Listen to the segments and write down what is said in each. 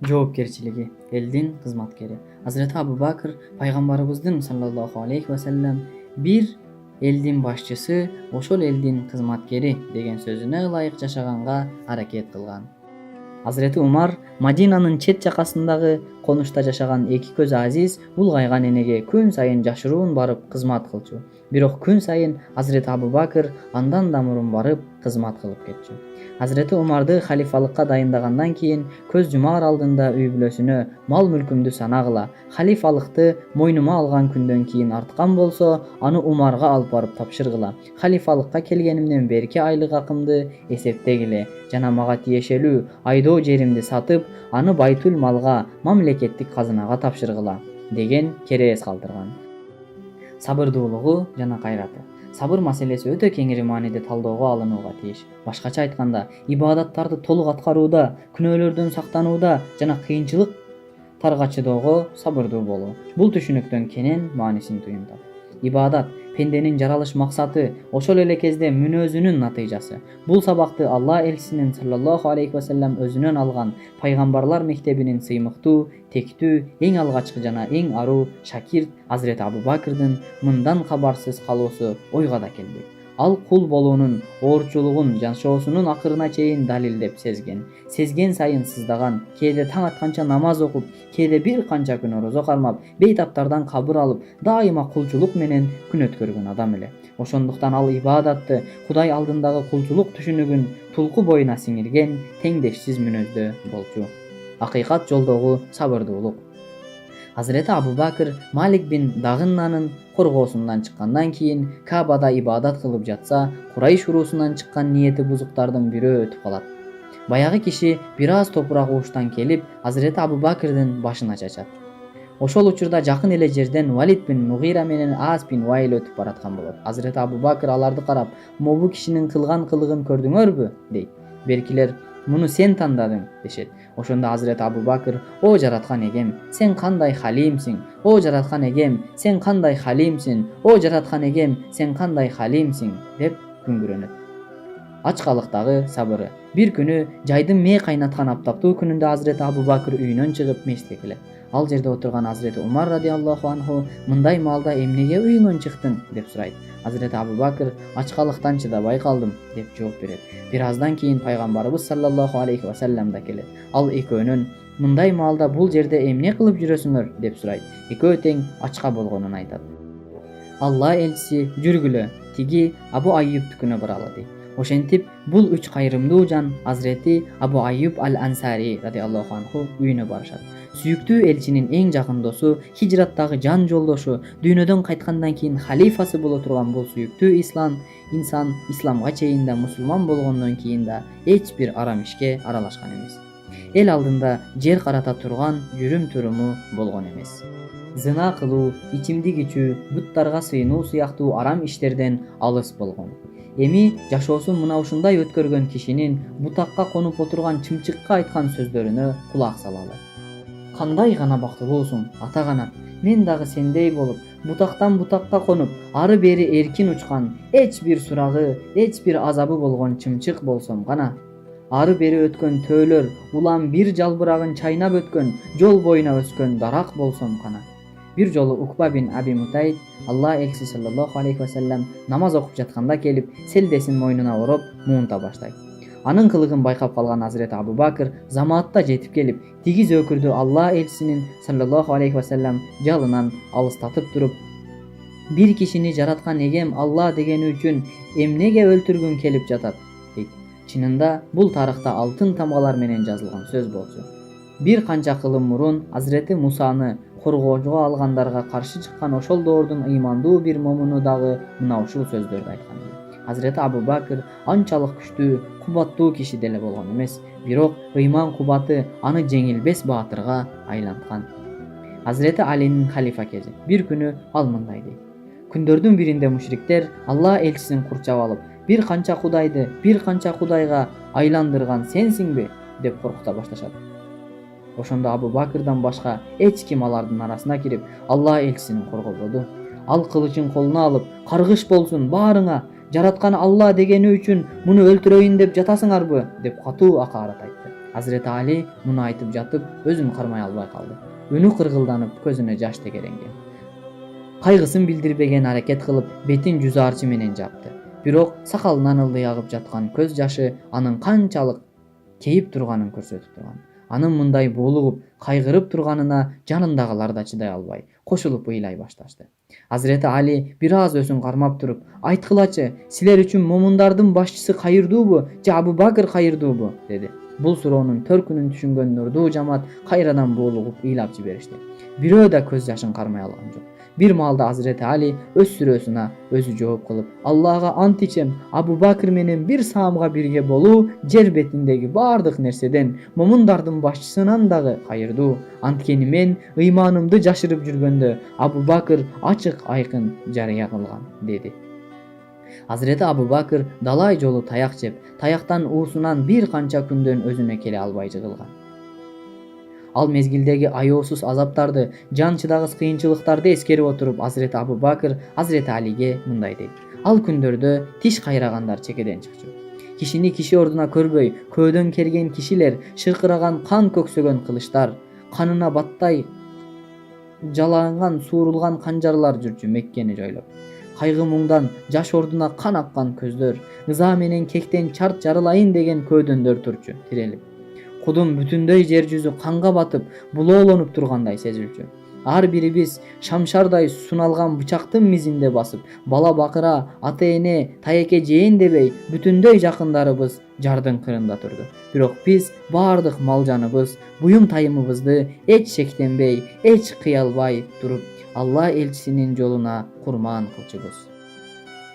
жоопкерчилиги, элдин кызматкери. Азырет Абу Бакр пайгамбарыбыздын саллаллаху алейхи вассалам бир элдин башчысы, ошол элдин кызматкери деген сөзүнө ылайык жашаганга аракет кылган. Азырети Умар Мадинанын чет жакасындагы конушта жашаган эки көзү азиз, улгайган энеге күн сайын жашыруун барып кызмат кылчу. Бирок күн сайын Азырети Абу Бакр андан да мурун барып кызмат кылып кетчү. Азырети Умарды халифалыкка дайындагандан кийин көз жумаар алдында үй бүлөсүнө мал мүлкүмдү санагыла, халифалыкты мойнума алган күндөн кийин арткан болсо, аны Умарга алып барып тапшыргыла. Халифалыкка келгенимден берки айлык акымды эсептегиле жана мага тиешелүү айдоо жеримди сатып, аны байтул малга, мамлекеттик казынага тапшыргыла деген керээс калтырган. Сабырдуулугу жана кайраты. Сабыр маселеси өтө кеңири мааниде талоого алынууга тийиш. Башкача айтканда, ибадаттарды толук аткарууда, күнөөлөрдөн сактанууда жана кыйынчылыктарга чыдоого сабырдуу болуу. Бул түшүнүктөн кенен маанисин туюмдап. Ибадат пенденин жаралыш максаты, ошол эле кезде мүнөзүнүн натыйжасы. Бул сабакты Алла элчисинин саллаллаху алейхи вассалам өзүнөн алган пайгамбарлар мектебинин сыймыктуу, тектүү, эң алгачкы жана эң аруу шакирт Азырет Абу Бакрдын мындан кабарсыз калуусу ойго да келбейт. Ал кул болуунун оорчулугун жашоосунун акырына чейин далилдеп сезген сайын сыздаган, кээде таң атканча намаз окуп, кээде бир канча күн орозо кармап, бейтаптардан кабыр алып, дайыма кулчулук менен күн өткөргөн адам эле. Ошондуктан ал ибадатты, Кудай алдындагы кулчулук түшүнүгүн тулку боюна сиңирген теңдешсиз мүнөздө болчу. Акыйкат жолдогу сабырдуулук. Азырети Абу Бакр Малик бин Дагыннанын коргоосунан чыккандан кийин Каабада ибадат кылып жатса, Курайш уруусунан чыккан ниети бузуктардын бирөө өтүп калат. Баягы киши бир аз топурак ууштан келип, Азырети Абу Бакрдын башына чачат. Ошол учурда жакын эле жерден Валид бин Мугира менен Ас бин Вайл өтүп бараткан болот. Азырети Абу Бакр аларды карап, "Могу кишинин кылган кылыгын көрдүңөрбү?" дейт. Беркилер "Муну сен тандадың" дешет. Ошондо Азырет Абу Бакр: "О жараткан эгем, сен кандай халимсиң? О жараткан эгем, сен кандай халимсиң? О жараткан эгем, сен кандай халимсиң?" деп күңгүрөнөт. Ачкалыктагы сабыры. Бир күнү жайдын мээ кайнаткан аптаптуу күнүндө Азырет Абу Бакр үйүнөн чыгып мешитке келет. Ал жерде отурган Азырети Умар радиаллаху анху: "Мындай маалда эмнеге үйүңөн чыктың?" деп сурайт. Азырети Абу Бакр: "Ачкалыктан чыдабай калдым" деп жооп берет. Бир аздан кийин пайгамбарыбыз саллаллаху алейхи вассалам да келет. Ал экөөнөн: "Мындай маалда бул жерде эмне кылып жүрөсүңөр?" деп сурайт. Экөө тең ачка болгонун айтат. Алла элчиси: "Жүргүлө, тиги Абу Айюбтукуна баралы" дейт. Ошентип, бул үч кайрымдуу жан Азырети Абу Айюб ал-Ансари радиаллаху анху үйүнө барышат. Сүйүктүү элчинин эң жакын досу, хижраттагы жан жолдошу, дүйнөдөн кайткандан кийин халифасы боло турган бул сүйүктүү инсан исламга чейин да, мусулман болгондон кийин да эч бир арам ишке аралашкан эмес. Эл алдында жер карата турган жүрүм-туруму болгон эмес. Зына кылуу, ичимдик ичүү, буттарга сыйынуу сыяктуу арам иштерден алыс болгон. Эми жашоосун мына ушундай өткөргөн кишинин бутакка конуп отурган чымчыкка айткан сөздөрүнө кулак салалы. "Кандай гана бактылуусуң, ата канат. Мен дагы сендей болуп, бутактан бутакка конуп, ары бери эркин учкан, эч бир сурагы, эч бир азабы болгон чымчык болсом гана. Ары бери өткөн төөлөр, улам бир жалбырагын чайнап өткөн, жол боюна өскөн дарак болсом гана." Бир жолу Укба бин Аби Мутайд Алла элчиси саллаллаху алейхи вассалам намаз окуп жатканда келип, селдесин мойнуна ороп муунта баштайт. Анын кылыгын байкап калган Азырет Абу Бакр замаатта жетип келип, тиги зөөкүрдү Алла элчисинин саллаллаху алейхи вассалам жалынан алыстатып туруп: "Бир кишини жараткан эгем Алла дегени үчүн эмнеге өлтүргүң келип жатат?" дейт. Чынында бул тарыхта алтын тамгалар менен жазылган сөз болчу. Бир канча кылым мурун Азырети Мусаны коргоого алгандарга каршы чыккан ошол доордун ыймандуу бир момуну дагы мына ушул сөздөрдү айткан. Азырети Абу Бакр анчалык күчтүү, кубаттуу киши деле болгон эмес, бирок ыйман кубаты аны жеңилбес баатырга айланткан. Азырети Алинин халифа кези. Бир күнү ал мындай дейт: "Күндөрдүн биринде мушриктер Алла элчисин курчап алып, бир канча кудайга айландырган сенсиңби?" деп коркута башташат. Ошондо Абу Бакрдан башка эч ким алардын арасына кирип, Алла элчисин коргободу. Ал кылычын колуна алып: "Каргыш болсун баарыңа, жараткан Алла дегени үчүн муну өлтүрөйүн деп жатасыңарбы?" деп катуу акаарат айтты. Азирети Али муну айтып жатып өзүн кармай албай калды. Үнү кыргылданып, көзүнө жаш тегеренген. Кайгысын билдирбеген аракет кылып, бетин жүз арчы менен жапты. Бирок сакалынан ылдый агып жаткан көз жашы анын канчалык кейип турганын көрсөтүп турган. Анын мындай булугуп, кайгырып турганына жанындагылар да чыдай албай, кошулуп ыйлай башташты. Азирети Али бир аз өзүн кармап туруп: "Айткылачы, силер үчүн момундардын башчысы кайырдуубу же Абу Бакыр кайырдуубу?" деди. Бул суроонун төркүнүн түшүнгөн нурдуу жамаат кайрадан булугуп ыйлап жиберишти. Бирөө да көз жашын кармай алган жок. Бир маалда Азирети Али өз сүрөсүнө өзү жооп кылып: "Аллага ант ичем, Абу Бакыр менен бир саамга бирге болуу жер бетиндеги баардык нерседен, момундардын башчысынан дагы кайырдуу. Анткени мен ыйманымды жашырып жүргөндө Абу Бакыр ачык айкын жарыя кылган", деди. Азирети Абу Бакыр далай жолу таяк жеп, таяктан уусунан бир канча күндөн өзүнө келе албай жыгылган. Ал мезгилдеги аяосуз азаптарды, жан чыдагыс кыйынчылыктарды эскерип отуруп, Азирети Абу Бакыр Азирети Алиге мындай деди: "Ал күндөрдө тиш кайрагандар чекеден чыкчу. Кишини киши ордуна көрбөй, көөдөн керген кишилер, шыркыраган кан көксөгөн кылычтар, канына баттай жаланган суурулган канжарлар жүрчү Меккени жойлоп. Кайгы муңдан жаш ордуна кан аккан көздөр, ыза менен кектен чарт жарылайын деген көөдөндөр турчу тирелип. Кудум бүтүндөй жер жүзү канга батып, булоолонуп тургандай сезилчү. Ар бирибиз шамшардай суналган бычактын мизинде басып, бала бакыра, ата-эне, тайеке жээн дебей, бүтүндөй жакындарыбыз жардын кырында турду. Бирок биз баардык мал жаныбыз, буюм тайымыбызды эч шектенбей, эч кыялбай туруп, Алла элчисинин жолуна курман кылчубуз."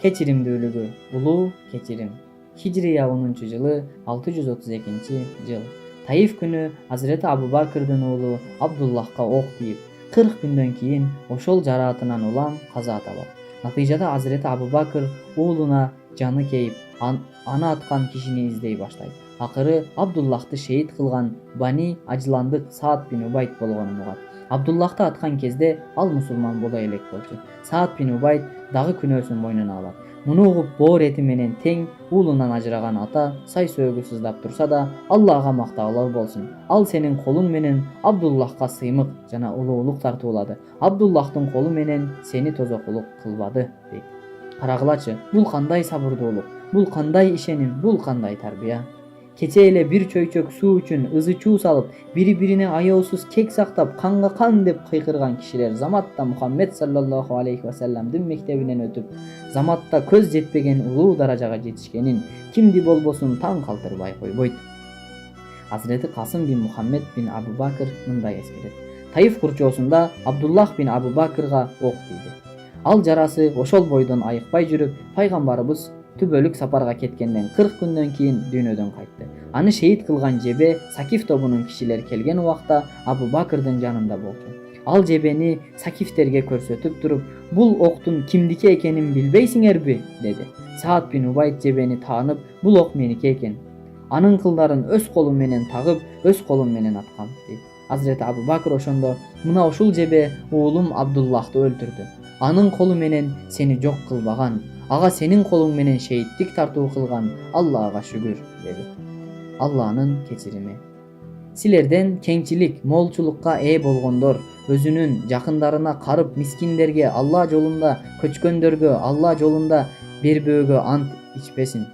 Кечиримдүүлүгү, улуу кечирим. Хижрия 10-жылы 632 жыл. Таиф күнү Азирети Абу Бакырдын уулу Абдуллахка ок тийип, 40 күндөн кийин ошол жараатынан улам каза табат. Натыйжада Азирети Абу Бакыр уулуна жаны кейип, аны аткан кишини издей баштайт. Акыры Абдуллахты шейит кылган Бани Ажландык Саад бин Убайд болгонун угат. Абдуллахты аткан кезде ал мусулман боло элек болчу. Саад бин Убайд дагы күнөөсүн мойнуна алат. Муну угуп боор эти менен тең уулунан ажыраган ата сай сөөгү сыздап турса да, Аллага мактаалар болсун. Ал сенин колуң менен Абдуллахка сыймык жана улуулук тартуулады. Абдуллахтын колу менен сени тозокулук кылбады, дейт. Карагылачы, бул кандай сабырдуулук, бул кандай ишеним, бул кандай тарбия. Кече эле бир чөйчөк суу үчүн ызы-чуу салып, бири-бирине аяосуз кек сактап, канга кан деп кыйкырган кишилер заматта Мухаммед саллаллаху алейхи ва салламдын мектебинен өтүп, заматта көз жетпеген улуу даражага жетишкенин кимди болбосун таң калтырбай койбойт. Азирети Касым бин Мухаммед бин Абу Бакыр мындай эскерет: Таиф курчоосунда Абдуллах бин Абу Бакырга ок тийди. Ал жарасы ошол бойдон айыкпай жүрүп, пайгамбарыбыз түбөлүк сапарга кеткенден 40 күндөн кийин дүйнөдөн кайтты. Аны шейит кылган жебе Сакиф тобунун кишилер келген убакта Абу Бакырдын жанында болчу. Ал жебени Сакифтерге көрсөтүп туруп, "Бул октун кимдики экенин билбейсиңерби?" деди. Саад бин Убайд жебени таанып, "Бул ок меники экен. Анын кылдарын өз колум менен тагып, өз колум менен аткам", дейт. Азирети Абу Бакыр ошондо: "Мына ушул жебе уулум Абдуллахты өлтүрдү. Анын колу менен сени жок кылбаган, ага сенин колуң менен шейиттик тартуу кылган Аллага шүгүр", деди. Алланын кечирими. Силерден кеңчилик, молчулукка ээ болгондор, өзүнүн жакындарына карып мискиндерге, Алла жолунда көчкөндөргө, Алла жолунда бербөөгө ант ичпесин.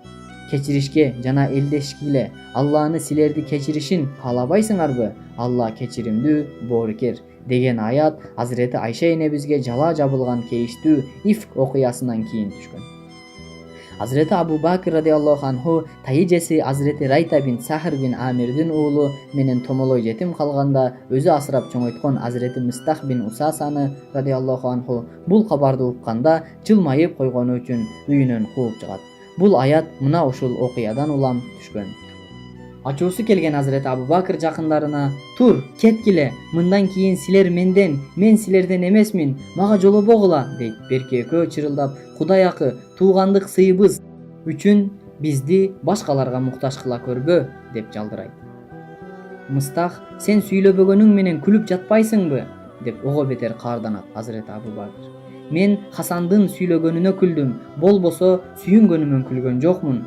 Кечиришке жана элдешкиле. Алланы силерди кечиришин каалабайсыңарбы? Алла кечиримдүү, боорукер, деген аят Азирети Айша энебизге жала жабылган кейиштүү Ифк окуясынан кийин түшкөн. Азирети Абу Бакыр радиаллаху анху тайижеси Азирети Райта бин Сахр бин Амирдин уулу менен томолой жетим калганда өзү асырап чоңойткон Азирети Мистах бин Усасаны радиаллаху анху бул кабарды укканда жылмайып койгону үчүн үйүнөн кууп чыгат. Бул аят мына ушул окуядан улам түшкөн. Ачуусу келген Азирети Абу Бакыр жакындарына: "Тур, кеткиле, мындан кийин силер менден, мен силерден эмесмин, мага жолобогула", дейт. Берки экөө чырылдап: "Кудай акы, туугандык сыйыбыз үчүн бизди башкаларга муктаж кыла көрбө", деп жалдырайт. Мыстах: "Сен сүйлөбөгөнүң менен күлүп жатпайсыңбы?" деп ого бетер каарданат Азирети Абу Бакыр. "Мен Хасандын сүйлөгөнүнө күлдүм, болбосо сүйүнгөнүмөн күлгөн жокмун".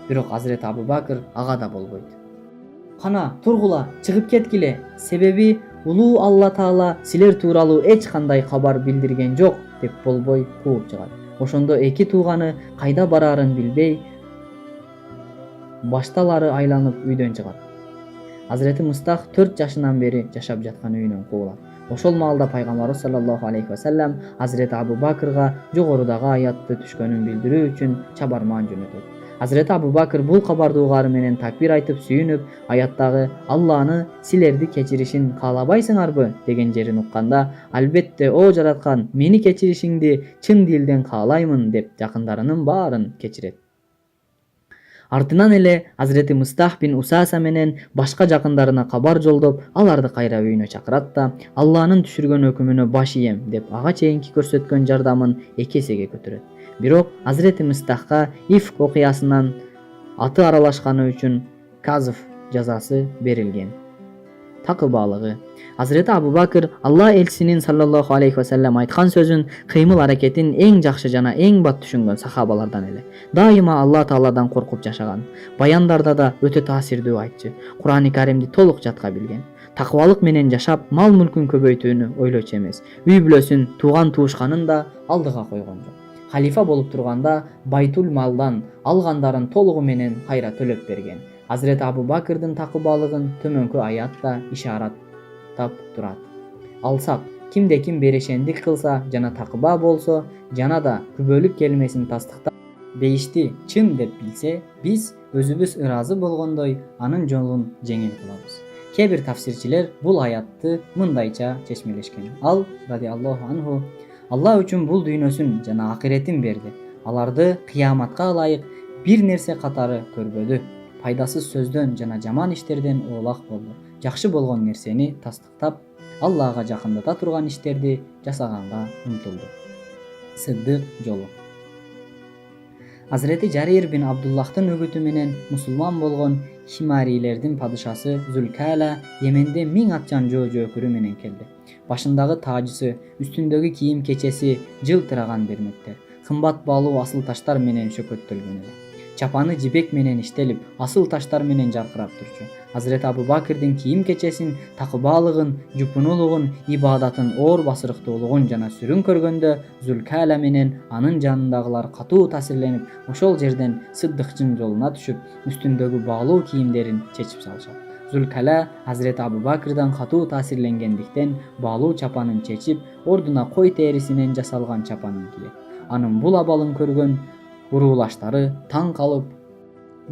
Бирок Азирети Абу Бакыр ага да болбойт. Кана тургула, чыгып кеткиле. Себеби улуу Алла Таала силер тууралуу эч кандай кабар билдирген жок деп болбой кууп чыгат. Ошондо эки тууганы кайда бараарын билбей башталары айланып үйдөн чыгат. Азирети Мустах 4 жашынан бери жашап жаткан үйүнөн куулат. Ошол маалда пайгамбарыбыз саллаллаху алейхи вассалам Азирети Абу Бакрга жогорудагы аятты түшкөнүн билдирүү үчүн чабарман жөнөтөт. Азирети Абу Бакр бул кабарды угаары менен такбир айтып сүйүнүп, аяттагы Алланы силерди кечиришин каалабайсыңарбы деген жерин укканда, албетте о жараткан, мени кечиришиңди чын дилден каалаймын деп жакындарынын баарын кечирет. Артынан эле Азирети Мустах бин Усаса менен башка жакындарына кабар жолдоп, аларды кайра үйүнө чакырат да, Алланын түшүргөн өкүмүнө баш ийем деп ага чейинки көрсөткөн жардамын 2 эсеге көтөрөт. Бирок Азирети Мустахка ифк окуясынан аты аралашканы үчүн казф жазасы берилген. Такыбалыгы. Азирети Абу Бакр Алла элчисинин саллаллаху алейхи вассалам айткан сөзүн, кыймыл аракетин эң жакшы жана эң бат түшүнгөн сахабалардан эле. Дайыма Алла Тааладан коркуп жашаган. Баяндарда да өтө таасирдүү айтчу. Кур'ани Каримди толук жатка билген. Такыбалык менен жашап, мал мүлкүн көбөйтүүнү ойлочу эмес. Үй бүлөсүн, тууган туушканын да алдыга койгон жок. Халифа болуп турганда Байтул малдан алгандарын толугу менен кайра төлөп берген. Азирети Абу Бакрдын такыбалыгын төмөнкү аятта ишараттап турат. Алсак, кимде ким берешендик кылса жана такыба болсо, жана да күбөлүк келмесин тастыктап бейишти чын деп билсе, биз өзүбүз ыраазы болгондой анын жолун жеңил кылабыз. Кээ бир тафсирчилер бул аятты мындайча чечмелешкен. Ал радиаллаху анху Алла үчүн бул дүйнөсүн жана акыретин берди. Аларды кыяматка ылайык бир нерсе катары көрбөдү. Пайдасыз сөздөн жана жаман иштерден оолак болду. Жакшы болгон нерсени тастыктап, Аллага жакындата турган иштерди жасаганга умтулду. Сыддык жолу. Азирети Жарир бин Абдуллахтын өгүтү менен мусулман болгон Химарилердин падышасы Зулкала Йеменде 1000 атчан жөө-жөөкүрү менен келди. Башындагы тажысы, үстүндөгү кийим кечеси жылтыраган бермектер, кымбат баалуу асыл таштар менен шөкөттөлгөн эле. Чапаны жибек менен иштелип, асыл таштар менен жаркырап турчу. Азирети Абу Бакрдин кийим кечесин, такыбалыгын, жупунулугун, ибадатын, оор басырыктуулугун жана сүрүн көргөндө Зулкала менен анын жанындагылар катуу таасирленип, ошол жерден сыддыкчын жолуна түшүп, үстүндөгү баалуу кийимдерин чечип салышат. Зулкала Азирети Абу Бакрдан катуу таасирленгендиктен баалуу чапанын чечип, ордуна кой терисинен жасалган чапанын кийет. Анын бул абалын көргөн уруулаштары таң калып,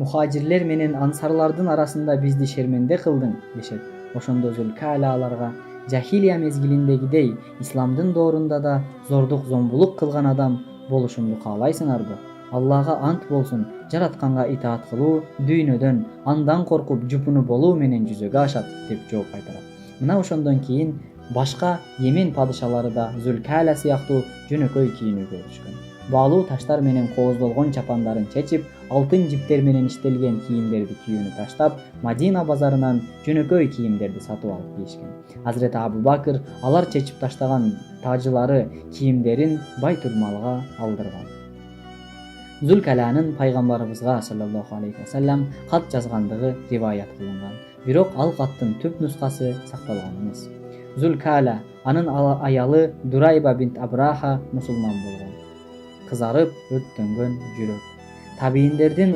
мухажирлер менен ансарлардын арасында бизди шерменде кылдың дешет. Ошондо Зулкала аларга жахилия мезгилиндегидей исламдын доорунда да зордук зомбулук кылган адам болушумду каалайсыңарбы? Аллага ант болсун, жаратканга итаат кылуу дүйнөдөн, андан коркуп жупуну болуу менен жүзөгө ашат деп жооп кайтарат. Мына ошондон кийин башка Йемен падышалары да Зулкала сыяктуу жөнөкөй кийинүүгө өтүшкөн. Баалуу таштар менен кооздолгон чапандарын чечип, алтын жиптер менен иштелген кийимдерди кийүүнү таштап, Мадина базарынан жөнөкөй кийимдерди сатып алып кийишкен. Азирети Абу Бакр алар чечип таштаган тажылары кийимдерин Байтул малга алдырган. Зулкаланын пайгамбарыбызга саллаллаху алейхи вассалам кат жазгандыгы риваят кылынган. Бирок ал каттын түп нускасы сакталган эмес. Зулкала, анын аялы Дурайба бинт Абраха мусулман болгон. Кызарып өрттөнгөн жүрөк. Табийиндердин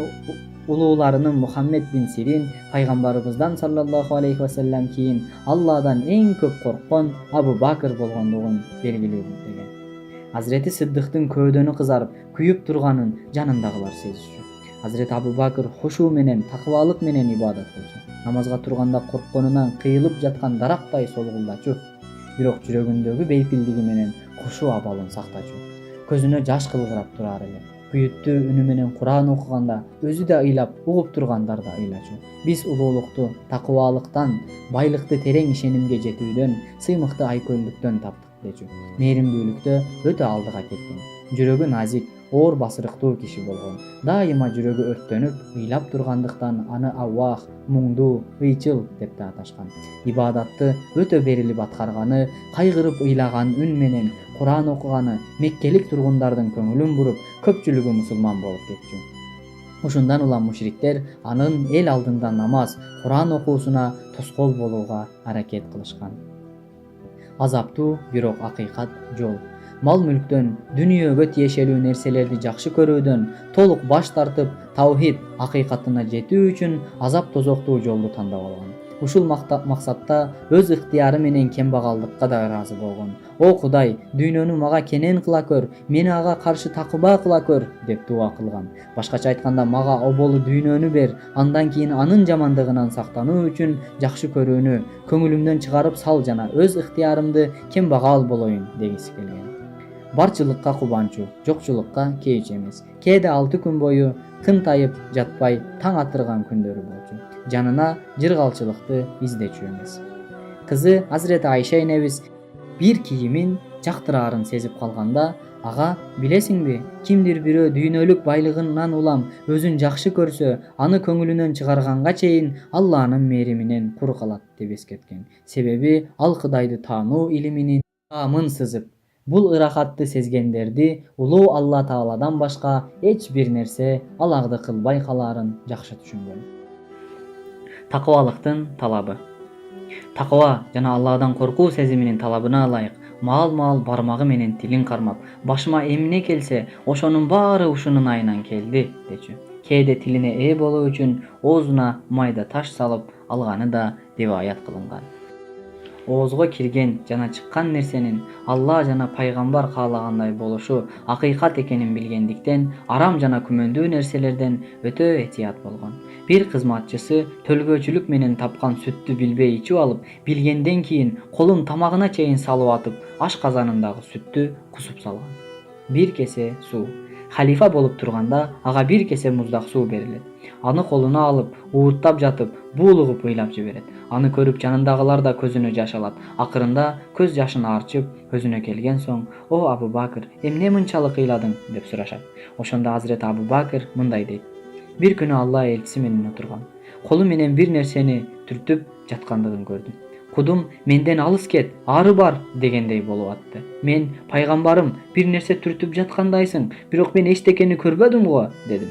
улууларынын Мухаммед бин Сирин пайгамбарыбыздан саллаллаху алейхи вассалам кийин Алладан эң көп корккон Абу Бакр болгондугун белгилүү деген. Азирети Сыддыктын көөдөнү кызарып, күйүп турганын жанындагылар сезишчү. Азирети Абу Бакр хушуу менен, такыбалык менен ибадат кылчу. Намазга турганда коркконунан кыйылып жаткан дарактай солгулдачу. Бирок жүрөгүндөгү бейпилдиги менен хушуу абалын сактачу. Көзүнө жаш кылгырап турар эле. Күйүттүү үнү менен Кур'ан окуганда өзү да ыйлап, угуп тургандар да ыйлачу. Биз улуулукту такыбалыктан, байлыкты терең ишенимге жетүүдөн, сыймыкты айкөлдүктөн таптык дечү. Мээримдүүлүктө өтө алдыга кеткен. Жүрөгү назик, оор басырыктуу киши болгон. Дайыма жүрөгү өрттөнүп, ыйлап тургандыктан аны Аввах, муңдуу, ыйчыл деп да аташкан. Ибадатты өтө берилип аткарганы, кайгырып ыйлаган үн менен Кур'ан окуганы Меккелик тургундардын көңүлүн буруп, көпчүлүгү мусулман болуп кетчү. Ушундан улам мушриктер анын эл алдында намаз, Куран окуусуна тоскоол болууга аракет кылышкан. Азаптуу бирок акыйкат жол. Мал мүлктөн, дүнүйөгө тиешелүү нерселерди жакшы көрүүдөн толук баш тартып, таухид акыйкатына жетүү үчүн азап тозоктуу жолду тандап алган. Ушул максатта өз ыктыяры менен кембагалдыкка да ыраазы болгон. О Кудай, дүйнөнү мага кенен кыла көр, мени ага каршы такыба кыла көр деп дуа кылган. Башкача айтканда, мага оболу дүйнөнү бер, андан кийин анын жамандыгынан сактануу үчүн жакшы көрүүнү көңүлүмдөн чыгарып сал жана өз ыктыярымды кембагал болоюн дегиси келген. Барчылыкка кубанчу, жокчулукка кейч эмес. Кээде 6 күн бою кынтайып жатпай таң атырган күндөрү болчу. Жанына жыргалчылыкты издечү эмес. Кызы Азирети Айша энебиз бир кийимин жактыраарын сезип калганда, ага билесиңби, кимдир бирөө дүйнөлүк байлыгынан улам өзүн жакшы көрсө, аны көңүлүнөн чыгарганга чейин Алланын мээриминен кур калат деп эскерткен. Себеби ал Кудайды таануу илиминин таамын сызып, бул ырахатты сезгендерди улуу Алла Тааладан башка эч бир нерсе алагды кылбай калаарын жакшы түшүнгөн. Такыбалыктын талабы. Такыба жана Алладан коркуу сезиминин талабына ылайык маал-маал бармагы менен тилин кармап, башыма эмне келсе, ошонун баары ушунун айынан келди дечү. Кээде тилине ээ болуу үчүн оозуна майда таш салып алганы да риваят кылынган. Оозго кирген жана чыккан нерсенин Алла жана пайгамбар каалагандай болушу акыйкат экенин билгендиктен арам жана күмөндүү нерселерден өтө этият болгон. Бир кызматчысы төлгөөчүлүк менен тапкан сүттү билбей ичип алып, билгенден кийин колун тамагына чейин салып атып, аш казанындагы сүттү кусуп салган. Бир кесе суу. Халифа болуп турганда ага бир кесе муздак суу берилет. Аны колуна алып, ууттап жатып, буулугуп ыйлап жиберет. Аны көрүп жанындагылар да көзүнө жаш алат. Акырында көз жашын арчып, өзүнө келген соң, "О Абу Бакыр, эмне мынчалык ыйладың?" деп сурашат. Ошондо Азирети Абу Бакыр мындай дейт: "Бир күнү Алла элчиси менен отургам. Колу менен бир нерсени түртүп жаткандыгын көрдүм. Кудум менден алыс кет, ары бар дегендей болуп атты. Мен, пайгамбарым, бир нерсе түртүп жаткандайсың, бирок мен эчтекени көрбөдүм го дедим.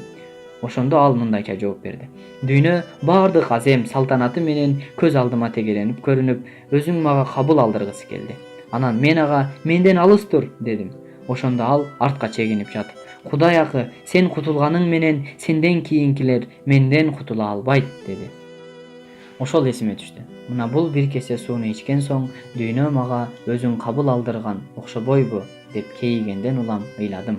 Ошондо ал мындайча жооп берди: "Дүйнө баардык азем салтанаты менен көз алдыма тегеренип көрүнүп, өзүң мага кабыл алдыргысы келди. Анан мен ага менден алыс тур дедим. Ошондо ал артка чегинип жатып: Кудай акы, сен кутулганың менен сенден кийинкилер менден кутула албайт деди. Ошол эсиме түштү. Мына бул бир кесе сууну ичкен соң, дүйнө мага өзүң кабыл алдырган окшобойбу деп кейигенден улам ыйладым.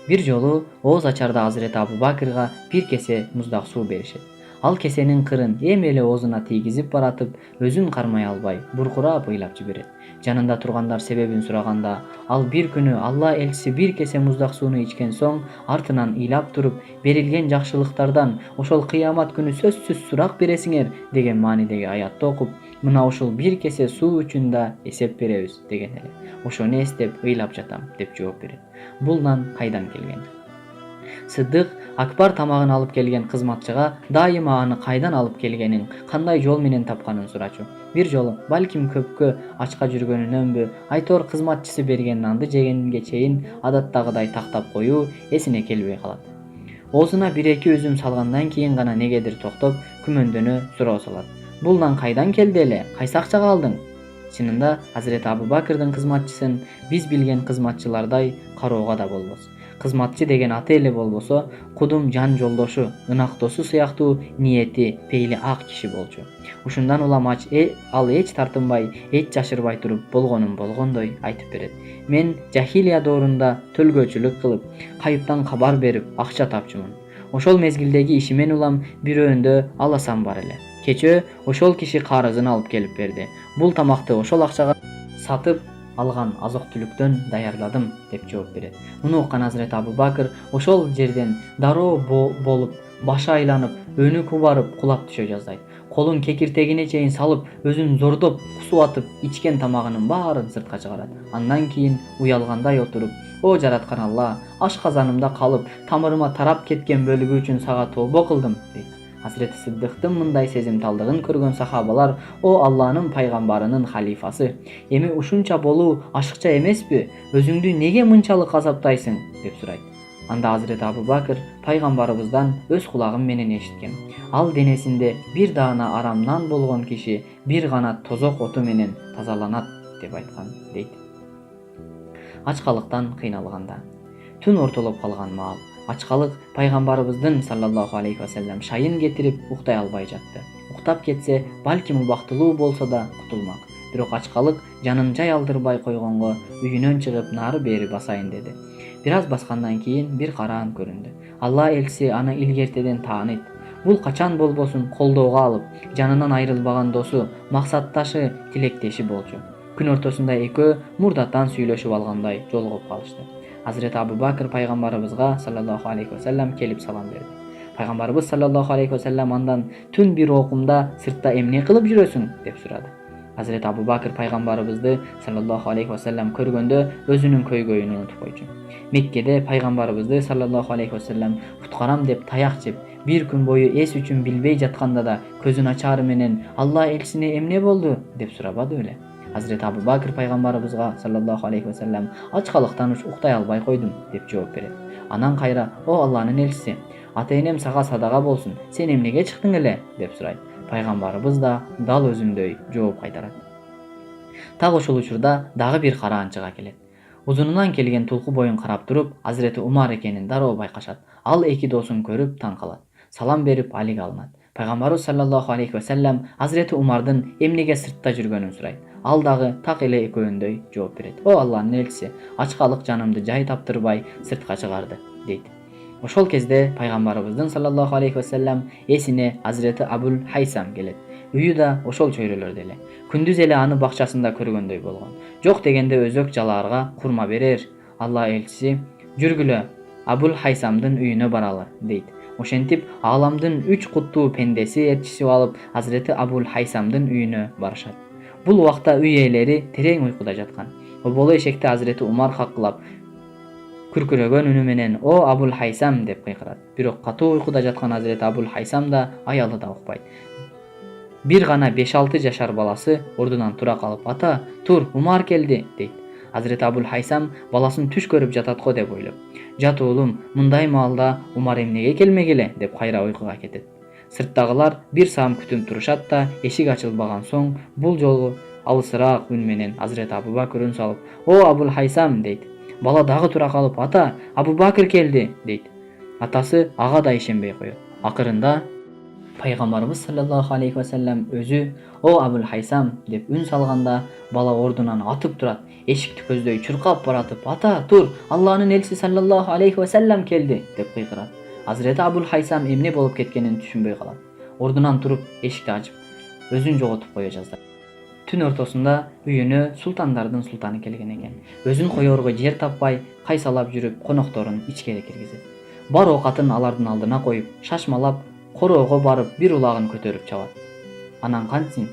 Бир жолу ооз ачарда Азирети Абу Бакырга бир кесе муздак суу беришет. Ал кесенин кырын эми эле оозуна тийгизип баратып, өзүн кармай албай, буркурап ыйлап жиберет. Жанында тургандар себебин сураганда, ал бир күнү Алла элчиси бир кесе муздак сууну ичкен соң, артынан ыйлап туруп, берилген жакшылыктардан ошол кыямат күнү сөзсүз сурак бересиңер деген маанидеги аятты окуп, мына ушул бир кесе суу үчүн да эсеп беребиз деген эле. Ошону эстеп ыйлап жатам деп жооп берет. Бул нан кайдан келген? Сыддык Акбар тамагын алып келген кызматчыга дайыма аны кайдан алып келгенин, кандай жол менен тапканын сурачу. Бир жолу, балким көпкө ачка жүргөнүнөнбү, айтор кызматчысы берген нанды жегенге чейин адаттагыдай тактап коюу эсине келбей калат. Оозуна 1-2 үзүм салгандан кийин гана негедир токтоп, күмөндөнө суроо салат. Бул нан кайдан келди эле? Кайсы акчага алдың? Чынында Азирети Абу Бакырдын кызматчысын биз билген кызматчылардай кароого да болбос. Кызматчы деген аты эле болбосо, кудум жан жолдошу, ынак досу сыяктуу ниети пейли ак киши болчу. Ушундан улам ал эч тартынбай, эч жашырбай туруп болгонун болгондой айтып берет. Мен жахилия доорунда төлгөөчүлүк кылып, кайыптан кабар берип, акча тапчумун. Ошол мезгилдеги ишимен улам бирөөндө аласам бар эле. Кечөө ошол киши карызын алып келип берди. Бул тамакты ошол акчага сатып алган азык-түлүктөн даярдадым деп жооп берет. Муну уккан Азирети Абу Бакыр ошол жерден дароо болуп, башы айланып, өнү кубарып кулап түшө жаздайт. Колун кекиртегине чейин салып, өзүн зордоп, кусуп атып, ичкен тамагынын баарын сыртка чыгарат. Андан кийин уялгандай отуруп: "О жараткан Алла, ашказанымда калып, тамырыма тарап кеткен бөлүгү үчүн сага толбо кылдым" дейт. Азирети Сыддыктын мындай сезимталдыгын көргөн сахабалар: "О Алланын пайгамбарынын халифасы, эми ушунча болуу ашыкча эмеспи? Өзүңдү неге мынчалык азаптайсың?" деп сурайт. Анда Hazreti Abu Bakr пайгамбарыбыздан өз кулагым менен эшиткем. Ал денесинде бир даана арамнан болгон киши бир гана тозок оту менен тазаланат деп айткан дейт. Ачкалыктан кыйналганда түн ортолоп калган маал ачкалык пайгамбарыбыздын саллаллаху алейхи вассалам шайын кетирип уктай албай жатты. Уктап кетсе, балким убактылуу болсо да кутулмак. Бирок ачкалык жанын жай алдырбай койгонго үйүнөн чыгып нары бери басайын деди. Бир аз баскандан кийин бир караан көрүндү. Алла элчиси аны илгертеден тааныйт. Бул качан болбосун колдоого алып, жанынан айрылбаган досу, максатташы, тилектеши болчу. Күн ортосунда экөө мурдатан сүйлөшүп алгандай жолугуп калышты. Hazreti Abu Bakr пайгамбарыбызга саллаллаху алейхи вассалам келип салам берди. Пайгамбарыбыз саллаллаху алейхи вассалам андан түн бир окумда сыртта эмне кылып жүрөсүң деп сурады. Hazreti Abu Bakr пайгамбарыбызды саллаллаху алейхи вассалам көргөндө өзүнүн көйгөйүн унутуп койчу. Меккеде пайгамбарыбызды саллаллаху алейхи вассалам уткарам деп таяк жеп, бир күн бою эс үчүн билбей жатканда да көзүн ачары менен Алла элчисине эмне болду деп сурабады беле. Hazreti Abu Bakr пайгамбарыбызга саллаллаху алейхи вассалам ачкалыктан уктай албай койдум деп жооп берет. Анан кайра: "О Алланын элчиси, ата-энем сага садага болсун. Сен эмнеге чыктың эле?" деп сурайт. Пайгамбарыбыз да дал өзүндөй жооп кайтарат. Так ошол учурда дагы бир караан чыга келет. Узунунан келген тулку боюн карап туруп, Hazreti Умар экенин дароо байкашат. Ал эки досун көрүп таң калат. Салам берип алиге алынат. Пайгамбарыбыз саллаллаху алейхи вассалам Hazreti Умардын эмнеге сыртта жүргөнүн сурайт. Ал дагы так эле экөөөндөй жооп берет. "О Алланын элчиси, ачкалык жанымды жай таптырбай сыртка чыгарды" дейт. Ошол кезде пайгамбарыбыздын саллаллаху алейхи вассалам эсине Hazreti Abul Haysam келет. Үйү да ошол чөйрөлөрдө эле. Күндүз эле аны бакчасында көргөндөй болгон. Жок дегенде өзөк жалаарга курма берер. Алла элчиси: "Жүргүлө, Абул Хайсамдын үйүнө баралы" дейт. Ошентип ааламдын 3 куттуу пендеси ээрчисип алып Hazreti Abul Haysamдын үйүнө барышат. Бул убакта үй ээлери терең уйкуда жаткан. Боло эшекте Hazreti Умар каккылап күркүрөгөн үнү менен "О Абул Хайсам" деп кыйкырат. Бирок катуу уйкуда жаткан Hazreti Abul Haysam да, аялы да укпайт. Бир гана 5-6 жашар баласы ордунан тура калып: "Ата, тур, Умар келди" дейт. Hazreti Abul Haysam баласын түш көрүп жатат го деп ойлоп: "Жат уулум, мындай маалда Умар эмнеге келмегиле" деп кайра уйкуга кетет. Сырттагылар бир саам күтүп турушат да, эшик ачылбаган соң бул жолу алысыраак үн менен Hazreti Abu Bakr үн салып: "О Абул Хайсам" дейт. Бала дагы тура калып: "Ата, Абу Бакр келди" дейт. Атасы ага да ишенбей коет. Акырында пайгамбарыбыз саллаллаху алейхи вассалам өзү "О Абул Хайсам" деп үн салганда, бала ордунан атып турат. Эшикти көздөй чуркап баратып: "Ата, тур, Алланын элчиси саллаллаху алейхи вассалам келди" деп кыйкырат. Hazreti Abul Haysam эмне болуп кеткенин түшүнбөй калат. Ордунан туруп эшикти ачып, өзүн жоготуп кое жаздат. Түн ортосунда үйүнө султандардын султаны келген экен. Өзүн коерго жер таппай, кайсалап жүрүп конокторун ичкери киргизет. Бар оокатын алардын алдына коюп, шашмалап, короого барып бир улагын көтөрүп чабат. Анан кантсин?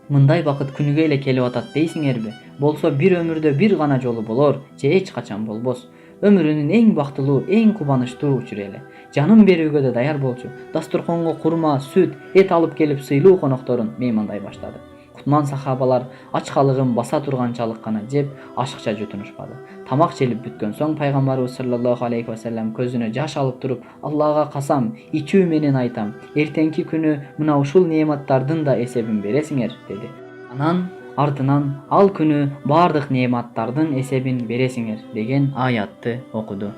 Мындай бакыт күнүгө эле келип атат дейсиңерби? Болсо бир өмүрдө бир гана жолу болор, же эч качан болбос. Өмүрүнүн эң бактылуу, эң кубанычтуу учуру эле. Жанын берүүгө да даяр болчу. Дастурконго курма, сүт, эт алып келип сыйлуу конокторун меймандай баштады. Кутман сахабалар ачкалыгын баса турганчалык гана жеп, ашыкча жутунушпады. Тамак желип бүткөн соң пайгамбарыбыз саллаллаху алейхи вассалам көзүнө жаш алып туруп: "Аллага касам, ичүү менен айтам, эртеңки күнү мына ушул неематтардын да эсебин бересиңер" деди. Анан артынан "Ал күнү бардык неематтардын эсебин бересиңер" деген аятты окуду.